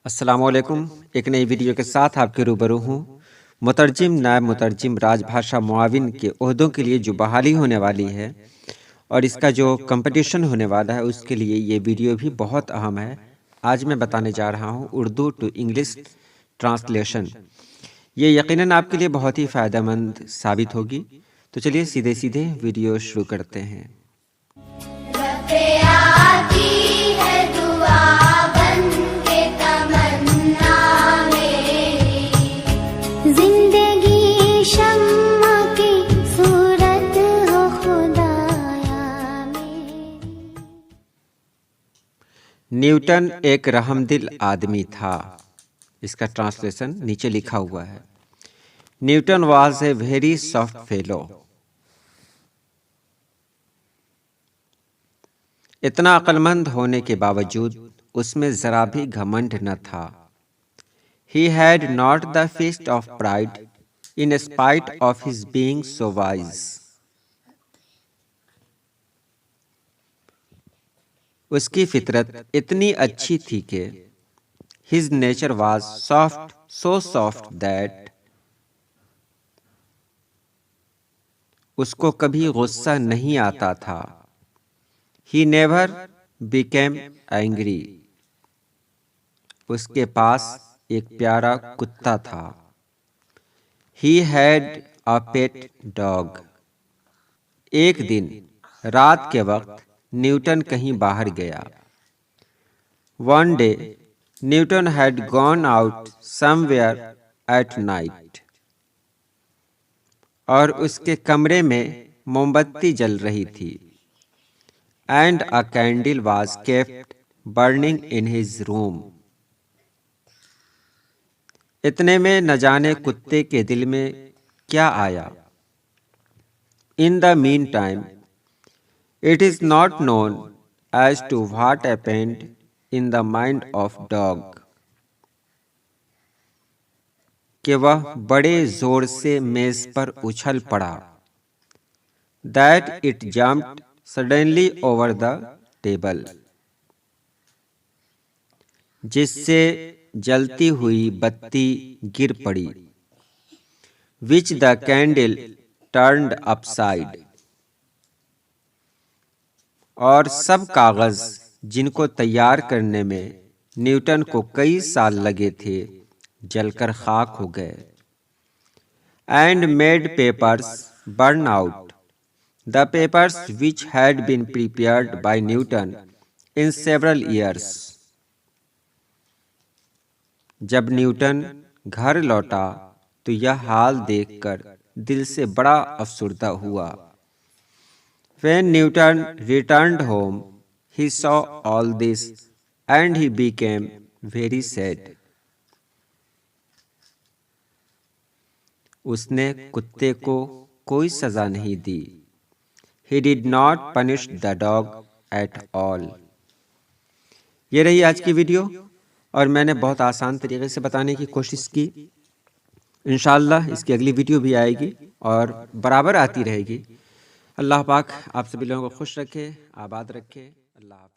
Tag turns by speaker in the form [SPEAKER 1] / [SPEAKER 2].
[SPEAKER 1] अस्सलामुअलैकुम। एक नई वीडियो के साथ आपके रूबरू हूँ। मुतरजिम, नायब मुतरजिम, राजभाषा मुआविन के ओहदों के लिए जो बहाली होने वाली है और इसका जो कंपटीशन होने वाला है उसके लिए ये वीडियो भी बहुत अहम है। आज मैं बताने जा रहा हूँ उर्दू टू इंग्लिश ट्रांसलेशन। ये यकीनन आपके लिए बहुत ही फ़ायदेमंद साबित होगी। तो चलिए सीधे सीधे वीडियो शुरू करते हैं। न्यूटन एक रहमदिल आदमी था। इसका ट्रांसलेशन नीचे लिखा हुआ है। Newton was a very soft fellow. इतना अक्लमंद होने के बावजूद उसमें जरा भी घमंड न था। He had not the fist of pride in spite of his being so wise. उसकी फितरत इतनी अच्छी थी कि his nature was soft, so soft that उसको कभी गुस्सा नहीं आता था। He never became angry. उसके पास एक प्यारा कुत्ता था। He had a pet dog. एक दिन रात के वक्त न्यूटन कहीं बाहर गया। One day, Newton had gone out somewhere at night. और उसके कमरे में मोमबत्ती जल रही थी। And a candle was kept burning in his room. इतने में न जाने कुत्ते के दिल में क्या आया। In the meantime, it is not known as to what happened in the mind of dog. कि वह बड़े जोर से मेज पर उछल पड़ा। That it jumped suddenly over the table. जिससे जलती हुई बत्ती गिर पड़ी। Which the candle turned upside. और सब कागज जिनको तैयार करने में न्यूटन को कई साल लगे थे जलकर खाक हो गए। And made papers burn out. The papers which had been prepared by Newton in several years. जब न्यूटन घर लौटा तो यह हाल देखकर दिल से बड़ा अफसुर्दा हुआ। When Newton returned home, he saw all this and he became very sad. उसने कुत्ते को कोई सजा नहीं दी। He did not punish the dog at all. ये रही आज की वीडियो और मैंने बहुत आसान तरीके से बताने की कोशिश की। इंशाअल्लाह इसकी अगली वीडियो भी आएगी और बराबर आती रहेगी। अल्लाह पाक आप सभी लोगों को खुश रखे, आबाद रखे। अल्लाह।